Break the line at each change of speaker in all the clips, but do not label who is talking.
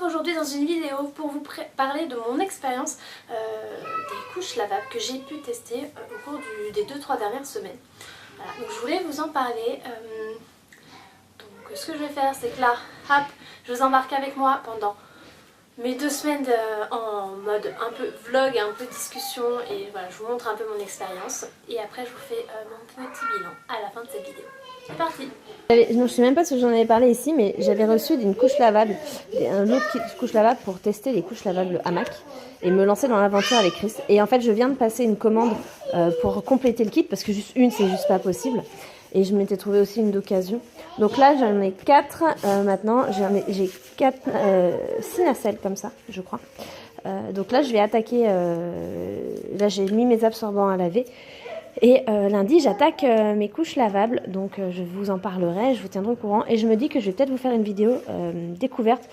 aujourd'hui dans une vidéo pour vous parler de mon expérience des couches lavables que j'ai pu tester au cours des 2-3 dernières semaines. Voilà, donc je voulais vous en parler. Donc ce que je vais faire, c'est que là, hop, je vous embarque avec moi pendant mes 2 semaines en mode un peu vlog, un peu discussion, et voilà, je vous montre un peu mon expérience. Et après je vous fais mon petit bilan à la fin de cette vidéo. C'est parti.
Non, je ne sais même pas si j'en avais parlé ici, mais j'avais reçu une couche lavable, un autre couche lavable pour tester les couches lavables hamac et me lancer dans l'aventure avec Chris. Et en fait, je viens de passer une commande pour compléter le kit parce que juste une, c'est juste pas possible. Et je m'étais trouvé aussi une d'occasion. Donc là, j'en ai 4 maintenant. J'ai 6 nacelles comme ça, je crois. Donc là, je vais attaquer. Là, j'ai mis mes absorbants à laver. Et lundi, j'attaque mes couches lavables, donc je vous en parlerai, je vous tiendrai au courant. Et je me dis que je vais peut-être vous faire une vidéo découverte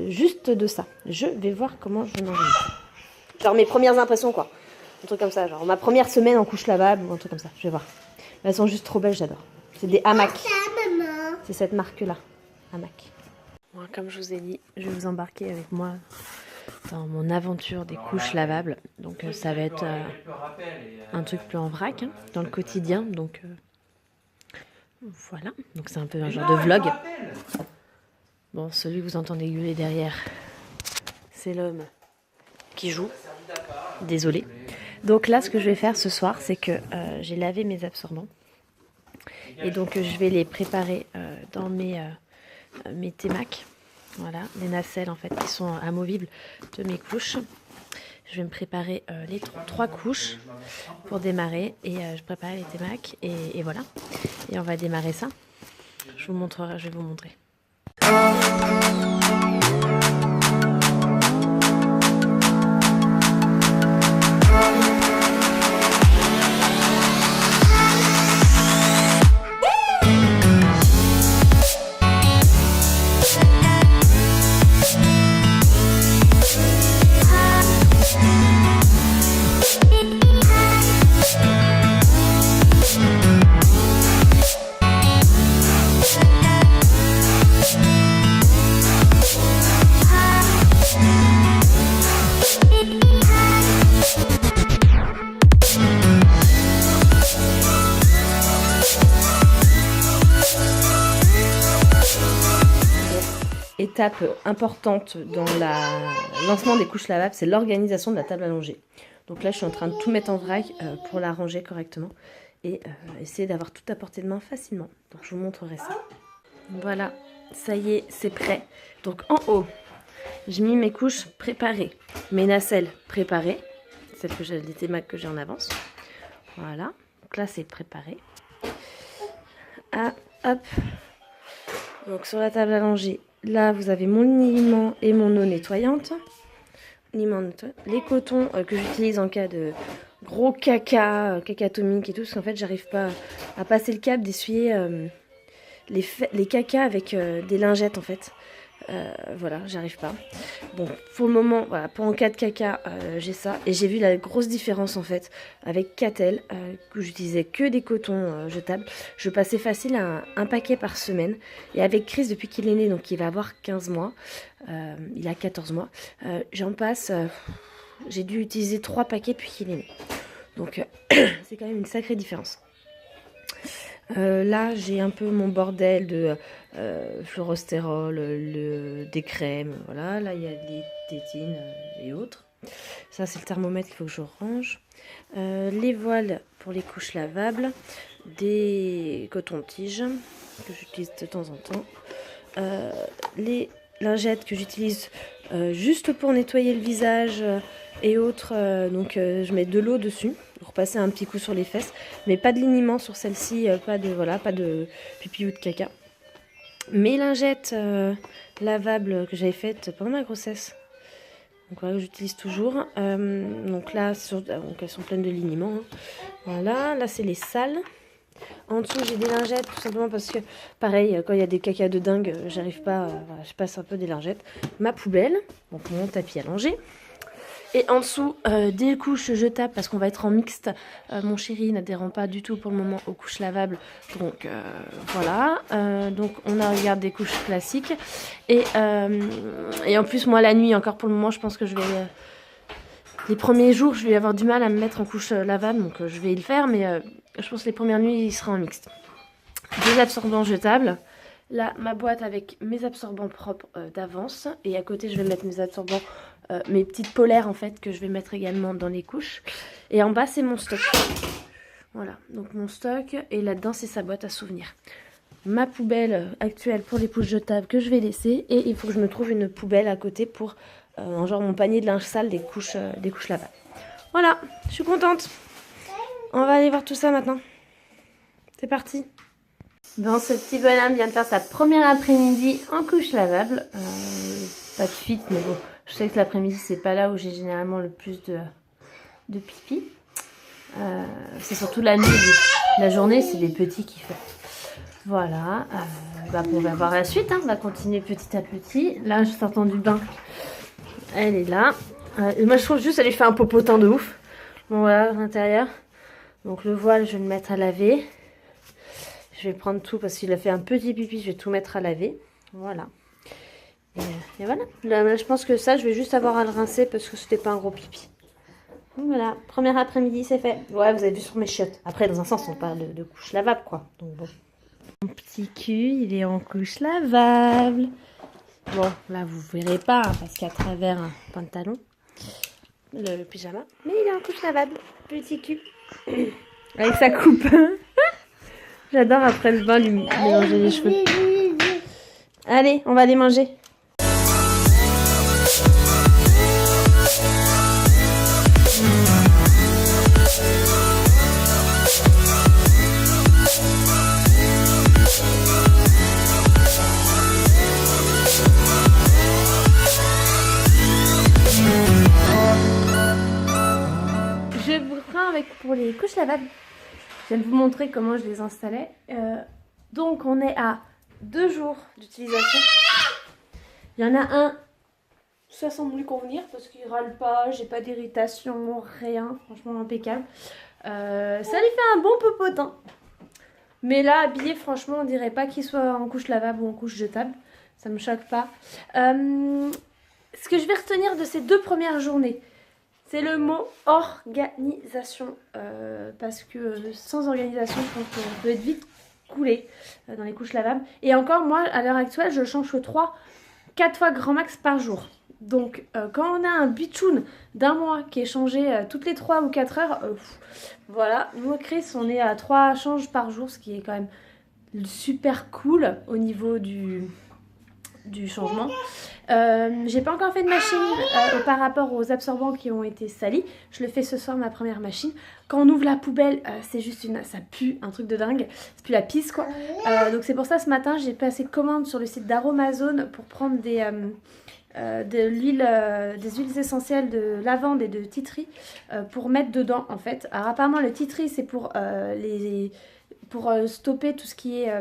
juste de ça. Je vais voir comment je vais m'organiser. Genre mes premières impressions, quoi. Un truc comme ça, genre ma première semaine en couche lavable ou un truc comme ça, je vais voir. Elles sont juste trop belles, j'adore. C'est des hamac. C'est cette marque-là, hamac. Bon, comme je vous ai dit, je vais vous embarquer avec moi dans mon aventure des couches lavables. Donc ça va être un truc plus en vrac, hein, dans le quotidien. Donc voilà, donc c'est un peu un genre de vlog. Bon, celui que vous entendez gueuler derrière, c'est l'homme qui joue. Désolé. Donc là, ce que je vais faire ce soir, c'est que j'ai lavé mes absorbants. Et donc je vais les préparer dans mes Temac. Voilà, les nacelles en fait qui sont amovibles de mes couches. Je vais me préparer les 3 couches pour démarrer et je prépare les Temac et voilà. Et on va démarrer ça. Je vais vous montrer. Étape importante dans le lancement des couches lavables, c'est l'organisation de la table allongée. Donc là, je suis en train de tout mettre en vrac pour la ranger correctement et essayer d'avoir tout à portée de main facilement. Donc je vous montrerai ça. Voilà, ça y est, c'est prêt. Donc en haut, j'ai mis mes couches préparées, mes nacelles préparées, celles que j'ai, les Temac que j'ai en avance. Voilà, donc là c'est préparé. Ah, hop. Donc sur la table allongée, là, vous avez mon liniment et mon eau nettoyante. Les cotons que j'utilise en cas de gros caca atomique et tout, parce qu'en fait, j'arrive pas à passer le cap d'essuyer les cacas avec des lingettes, en fait. Voilà, j'arrive pas. Bon, pour le moment, voilà, pour en cas de caca, j'ai ça. Et j'ai vu la grosse différence, en fait, avec Catel, que j'utilisais que des cotons jetables. Je passais facile à un paquet par semaine. Et avec Chris, depuis qu'il est né, donc il va avoir 15 mois, il a 14 mois, j'en passe, j'ai dû utiliser 3 paquets depuis qu'il est né. Donc, c'est quand même une sacrée différence. Là, j'ai un peu mon bordel de fluorostérol, des crèmes, voilà. Là, il y a les tétines et autres. Ça, c'est le thermomètre qu'il faut que je range. Les voiles pour les couches lavables, des cotons-tiges que j'utilise de temps en temps. Les lingettes que j'utilise juste pour nettoyer le visage et autres. Donc, je mets de l'eau dessus. Pour passer un petit coup sur les fesses, mais pas de liniment sur celle-ci, pas de pipi ou de caca. Mes lingettes lavables que j'avais faites pendant ma grossesse, donc voilà, que j'utilise toujours. Donc là, donc elles sont pleines de liniment. Hein. Voilà, là c'est les sales. En dessous j'ai des lingettes, tout simplement parce que, pareil, quand il y a des cacas de dingue, j'arrive pas, voilà, je passe un peu des lingettes. Ma poubelle, donc mon tapis allongé. Et en dessous, des couches jetables parce qu'on va être en mixte. Mon chéri n'adhère pas du tout pour le moment aux couches lavables. Donc voilà. Donc on a regardé des couches classiques. Et en plus, moi la nuit, encore pour le moment, je pense que je vais... les premiers jours, je vais avoir du mal à me mettre en couche lavable. Donc je vais le faire. Mais je pense que les premières nuits, il sera en mixte. Des absorbants jetables. Là, ma boîte avec mes absorbants propres d'avance. Et à côté, je vais mettre mes absorbants... mes petites polaires en fait que je vais mettre également dans les couches. Et en bas c'est mon stock. Voilà, donc mon stock. Et là-dedans c'est sa boîte à souvenirs. Ma poubelle actuelle pour les couches jetables que je vais laisser. Et il faut que je me trouve une poubelle à côté pour genre mon panier de linge sale des couches lavables. Voilà, je suis contente. On va aller voir tout ça maintenant. C'est parti. Bon, ce petit bonhomme vient de faire sa première après-midi en couche lavable. Pas de fuite, mais bon, je sais que l'après-midi, c'est pas là où j'ai généralement le plus de pipi. C'est surtout la nuit, la journée, c'est les petits qui font. Voilà, on va voir la suite, hein. On va continuer petit à petit. Là, je sortant du bain, elle est là. Et moi, je trouve juste, elle lui fait un popotin de ouf. Bon, voilà, à l'intérieur. Donc, le voile, je vais le mettre à laver. Je vais prendre tout parce qu'il a fait un petit pipi, je vais tout mettre à laver. Voilà. Et voilà. Là, je pense que ça, je vais juste avoir à le rincer parce que c'était pas un gros pipi. Donc voilà, première après-midi, c'est fait. Ouais, vous avez vu sur mes chiottes. Après, dans un sens, on parle de couche lavable, quoi. Donc bon. Mon petit cul, il est en couche lavable. Bon, là, vous verrez pas hein, parce qu'à travers un pantalon, le pyjama. Mais il est en couche lavable. Petit cul. Avec sa coupe. J'adore après le bain lui mélanger les cheveux. Allez, on va les manger. Je vous reprends pour les couches lavables. Je viens de vous montrer comment je les installais. Donc on est à 2 jours d'utilisation. Il y en a un, ça semble lui convenir parce qu'il râle pas, j'ai pas d'irritation, rien, franchement impeccable. Ça lui fait un bon popotin. Mais là, habillé, franchement, on dirait pas qu'il soit en couche lavable ou en couche jetable. Ça me choque pas. Ce que je vais retenir de ces 2 premières journées, c'est le mot organisation. Parce que sans organisation, je pense qu'on peut être vite coulé dans les couches lavables. Et encore, moi, à l'heure actuelle, je change 3-4 fois grand max par jour. Donc, quand on a un bitchoun d'1 mois qui est changé toutes les 3 ou 4 heures, voilà. Nous, Chris, on est à 3 changes par jour, ce qui est quand même super cool au niveau du changement. J'ai pas encore fait de machine par rapport aux absorbants qui ont été salis. Je le fais ce soir, ma première machine. Quand on ouvre la poubelle, c'est juste ça pue, un truc de dingue. C'est plus la pisse quoi. Donc c'est pour ça ce matin j'ai passé commande sur le site d'Aromazone pour prendre des huiles essentielles de lavande et de titri pour mettre dedans en fait. Alors apparemment le titri c'est pour stopper tout ce qui est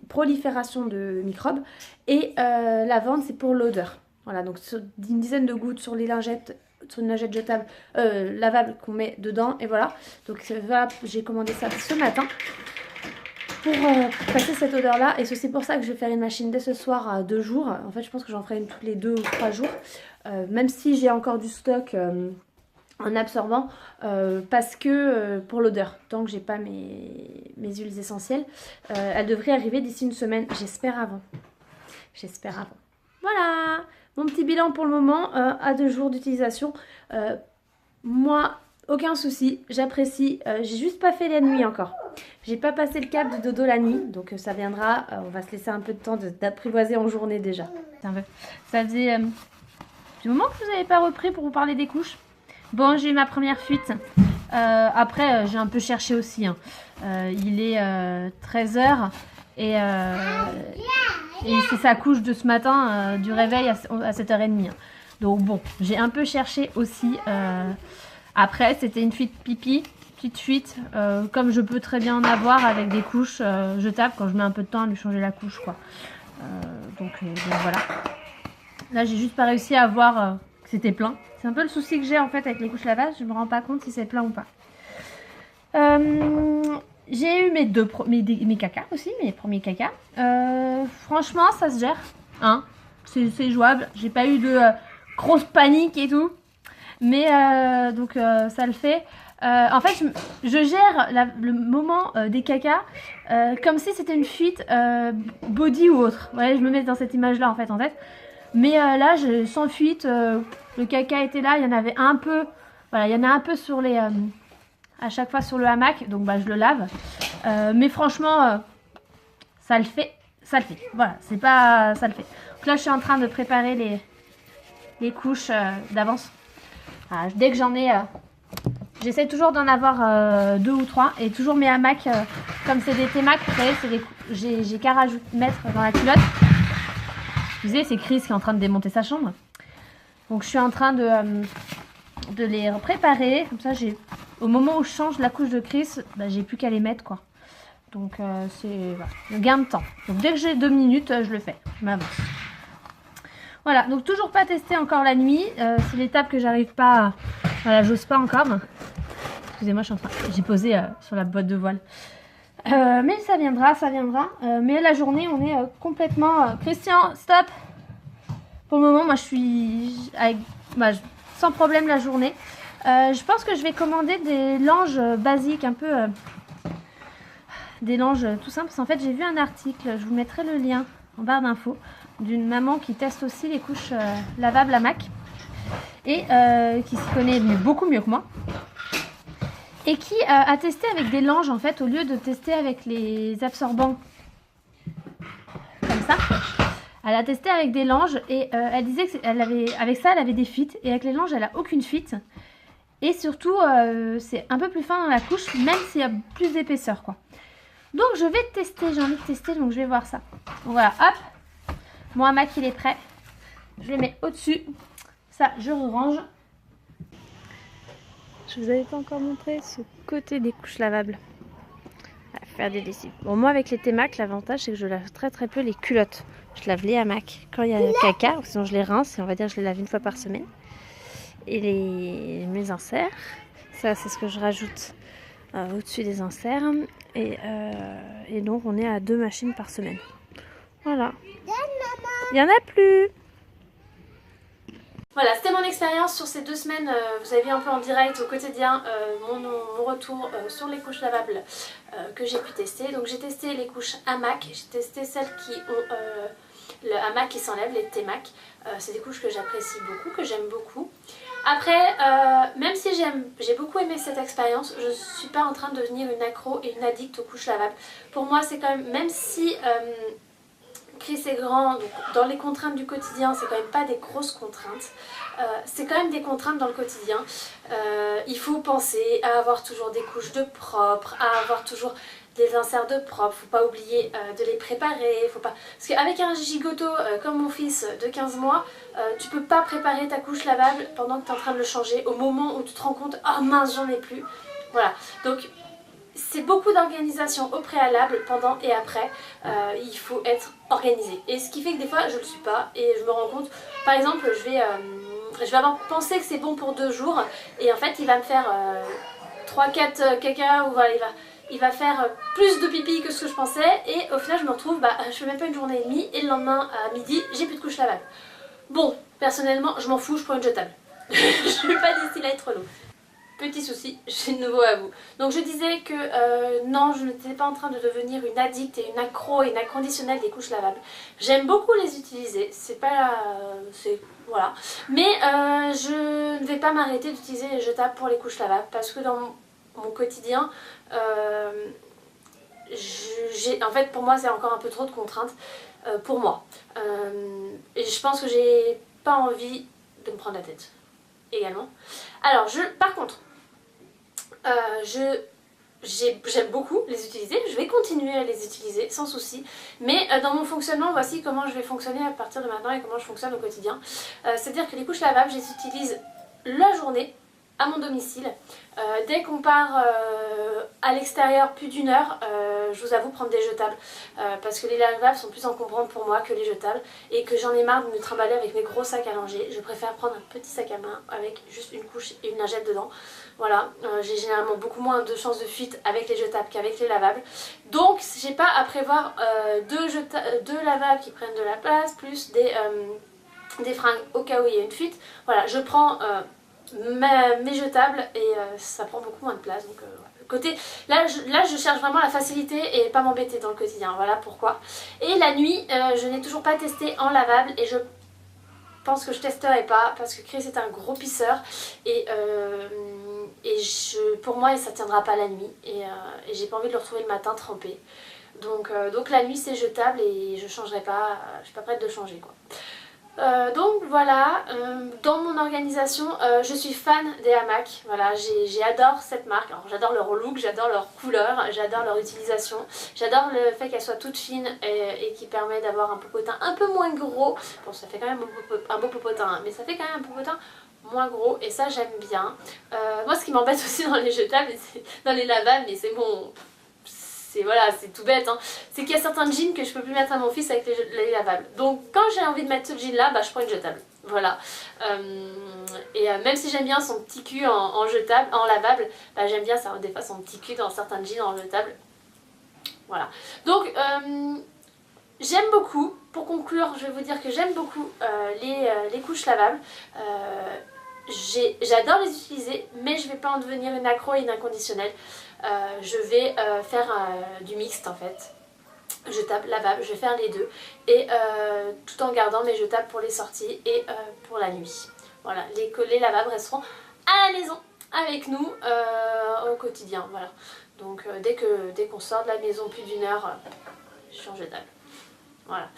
prolifération de microbes. Et lavande, c'est pour l'odeur. Voilà, donc une dizaine de gouttes sur les lingettes, sur une lingette jetable, lavable qu'on met dedans. Et voilà, donc voilà, j'ai commandé ça ce matin pour passer cette odeur-là. Et c'est pour ça que je vais faire une machine dès ce soir à 2 jours. En fait, je pense que j'en ferai une tous les 2 ou 3 jours. Même si j'ai encore du stock... en absorbant parce que pour l'odeur, tant que j'ai pas mes huiles essentielles, elle devrait arriver d'ici une semaine, j'espère avant. Voilà, mon petit bilan pour le moment à 2 jours d'utilisation. Moi, aucun souci, j'apprécie. J'ai juste pas fait la nuit encore. J'ai pas passé le cap du dodo la nuit, donc ça viendra. On va se laisser un peu de temps d'apprivoiser en journée déjà. Ça faisait du moment que vous n'avez pas repris pour vous parler des couches. Bon, j'ai eu ma première fuite. Après, j'ai un peu cherché aussi. Hein. Il est 13h et c'est sa couche de ce matin du réveil à 7h30. Hein. Donc bon, j'ai un peu cherché aussi. Après, c'était une fuite pipi, petite fuite, comme je peux très bien en avoir avec des couches jetables quand je mets un peu de temps à lui changer la couche, quoi. Donc voilà. Là, j'ai juste pas réussi à voir
c'était plein. C'est un peu le souci que j'ai en fait avec les couches lavables, je me rends pas compte si c'est plein ou pas. J'ai eu mes cacas aussi, mes premiers cacas. Franchement, ça se gère, hein. C'est jouable. J'ai pas eu de grosse panique et tout, mais donc ça le fait. En fait, je gère le moment des cacas comme si c'était une fuite body ou autre. Ouais, je me mets dans cette image-là en fait en tête. Mais là, sans fuite, le caca était là. Il y en avait un peu. Voilà, il y en a un peu sur les. À chaque fois sur le hamac, donc bah, je le lave. Mais franchement, ça le fait. Ça le fait. Voilà, c'est pas. Ça le fait. Donc là, je suis en train de préparer les couches d'avance. Dès que j'en ai. J'essaie toujours d'en avoir 2 ou 3 et toujours mes hamacs, comme c'est des T-Mac, vous savez, j'ai qu'à mettre dans la culotte. Excusez, c'est Chris qui est en train de démonter sa chambre. Donc je suis en train de les préparer, comme ça au moment où je change la couche de Chris, bah, j'ai plus qu'à les mettre quoi. Donc c'est voilà, le gain de temps. Donc dès que j'ai 2 minutes, je le fais, je m'avance. Voilà, donc toujours pas testé encore la nuit, c'est l'étape que j'arrive pas, voilà, j'ose pas encore. Excusez-moi, j'ai posé sur la boîte de voile. Mais ça viendra, ça viendra. Mais la journée, on est complètement... Christian, stop. Pour le moment, moi, je suis sans problème la journée. Je pense que je vais commander des langes basiques, un peu... des langes tout simples. Parce qu'en fait, j'ai vu un article, je vous mettrai le lien en barre d'infos, d'une maman qui teste aussi les couches lavables à Mac. Et qui s'y connaît beaucoup mieux que moi. Et qui a testé avec des langes en fait au lieu de tester avec les absorbants comme ça. Elle a testé avec des langes et elle disait que avec ça elle avait des fuites et avec les langes elle a aucune fuite. Et surtout c'est un peu plus fin dans la couche même s'il y a plus d'épaisseur quoi. Donc je vais tester, j'ai envie de tester donc je vais voir ça. Donc voilà, hop, mon hamac il est prêt. Je le mets au-dessus. Ça je range. Je vous avais pas encore montré ce côté des couches lavables. À faire des lessives. Bon, moi avec les T-Mac, l'avantage c'est que je lave très très peu les culottes. Je lave les hamacs quand il y a caca, ou sinon je les rince et on va dire que je les lave 1 fois par semaine. Et mes inserts, ça c'est ce que je rajoute au-dessus des inserts. Et donc on est à 2 machines par semaine. Voilà. Il n'y en a plus.
Voilà, c'était mon expérience sur ces 2 semaines. Vous avez vu un peu en direct au quotidien mon retour sur les couches lavables que j'ai pu tester. Donc j'ai testé les couches hamac, j'ai testé celles qui ont le hamac qui s'enlève, les T-Mac. C'est des couches que j'apprécie beaucoup, que j'aime beaucoup. Après, même si j'ai beaucoup aimé cette expérience, je ne suis pas en train de devenir une accro et une addict aux couches lavables. Pour moi, c'est quand même si... Chris est grand, donc dans les contraintes du quotidien, c'est quand même pas des grosses contraintes. C'est quand même des contraintes dans le quotidien. Il faut penser à avoir toujours des couches de propre, à avoir toujours des inserts de propre. Faut pas oublier de les préparer. Faut pas... Parce qu'avec un gigoto comme mon fils de 15 mois, tu peux pas préparer ta couche lavable pendant que tu es en train de le changer au moment où tu te rends compte « Oh mince, j'en ai plus !» Voilà, donc... C'est beaucoup d'organisation au préalable, pendant et après. Il faut être organisé. Et ce qui fait que des fois je le suis pas et je me rends compte, par exemple je vais avoir pensé que c'est bon pour 2 jours et en fait il va me faire 3-4 caca ou voilà, il va faire plus de pipi que ce que je pensais et au final je me retrouve, je fais même pas une journée et demie et le lendemain à midi j'ai plus de couche lavable. Bon, personnellement je m'en fous, je prends une jetable. Je vais pas d'ici là être l'eau. Petit souci, j'ai de nouveau à vous. Donc je disais que non, je n'étais pas en train de devenir une addict et une accro et une inconditionnelle des couches lavables. J'aime beaucoup les utiliser, c'est pas... voilà. Mais je ne vais pas m'arrêter d'utiliser les jetables pour les couches lavables parce que dans mon quotidien, en fait pour moi c'est encore un peu trop de contraintes pour moi. Et je pense que j'ai pas envie de me prendre la tête également. Alors par contre, j'aime beaucoup les utiliser, je vais continuer à les utiliser sans souci, mais dans mon fonctionnement, voici comment je vais fonctionner à partir de maintenant et comment je fonctionne au quotidien. C'est-à-dire que les couches lavables, je les utilise la journée à mon domicile. Dès qu'on part à l'extérieur plus d'1 heure, je vous avoue prendre des jetables parce que les lavables sont plus encombrants pour moi que les jetables et que j'en ai marre de me trimballer avec mes gros sacs à langer. Je préfère prendre un petit sac à main avec juste une couche et une lingette dedans. Voilà, j'ai généralement beaucoup moins de chances de fuite avec les jetables qu'avec les lavables. Donc j'ai pas à prévoir deux lavables qui prennent de la place plus des fringues au cas où il y a une fuite. Voilà, je prends mes jetables et ça prend beaucoup moins de place. Donc côté, là je cherche vraiment la facilité et pas m'embêter dans le quotidien. Voilà pourquoi. Et la nuit, je n'ai toujours pas testé en lavable et je pense que je testerai pas parce que Chris est un gros pisseur et pour moi ça tiendra pas la nuit et j'ai pas envie de le retrouver le matin trempé. Donc la nuit c'est jetable et je changerai pas, je suis pas prête de changer quoi. Donc voilà, dans mon organisation, je suis fan des hamacs, voilà, j'adore cette marque, alors j'adore leur look, j'adore leur couleur, j'adore leur utilisation, j'adore le fait qu'elle soit toute fine et qui permet d'avoir un popotin un peu moins gros, bon ça fait quand même un beau popotin, hein, mais ça fait quand même un popotin moins gros et ça j'aime bien. Moi ce qui m'embête aussi dans les jetables, dans les lavables, mais c'est bon... Voilà, c'est tout bête, hein. C'est qu'il y a certains jeans que je peux plus mettre à mon fils avec les lavables. Donc quand j'ai envie de mettre ce jean là, bah, je prends une jetable. Voilà. Même si j'aime bien son petit cul en jetable, en lavable, bah, j'aime bien ça, des fois son petit cul dans certains jeans en jetable. Voilà. Donc j'aime beaucoup, pour conclure, je vais vous dire que j'aime beaucoup les couches lavables. J'adore les utiliser, mais je ne vais pas en devenir une accro et une inconditionnelle. Je vais faire du mixte en fait, jetable, lavable, je vais faire les deux et tout en gardant mes jetables pour les sorties et pour la nuit. Voilà, les lavables resteront à la maison avec nous au quotidien. Voilà, donc dès qu'on sort de la maison plus d'1 heure, je suis en jetable. Voilà.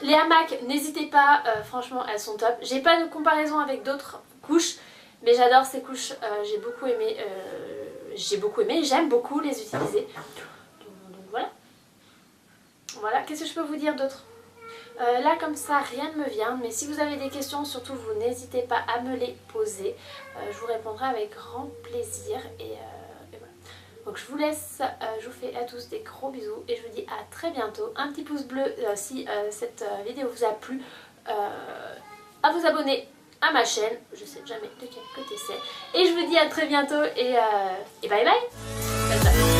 Les hamacs, n'hésitez pas, franchement elles sont top. J'ai pas de comparaison avec d'autres couches, mais j'adore ces couches, j'ai beaucoup aimé, j'aime beaucoup les utiliser. Donc voilà. Voilà, qu'est-ce que je peux vous dire d'autre? Là comme ça rien ne me vient, mais si vous avez des questions surtout vous n'hésitez pas à me les poser, je vous répondrai avec grand plaisir et voilà. Donc je vous laisse, je vous fais à tous des gros bisous et je vous dis à très bientôt. Un petit pouce bleu si cette vidéo vous a plu, à vous abonner à ma chaîne, je sais jamais de quel côté c'est, et je vous dis à très bientôt et bye bye. Ciao, ciao.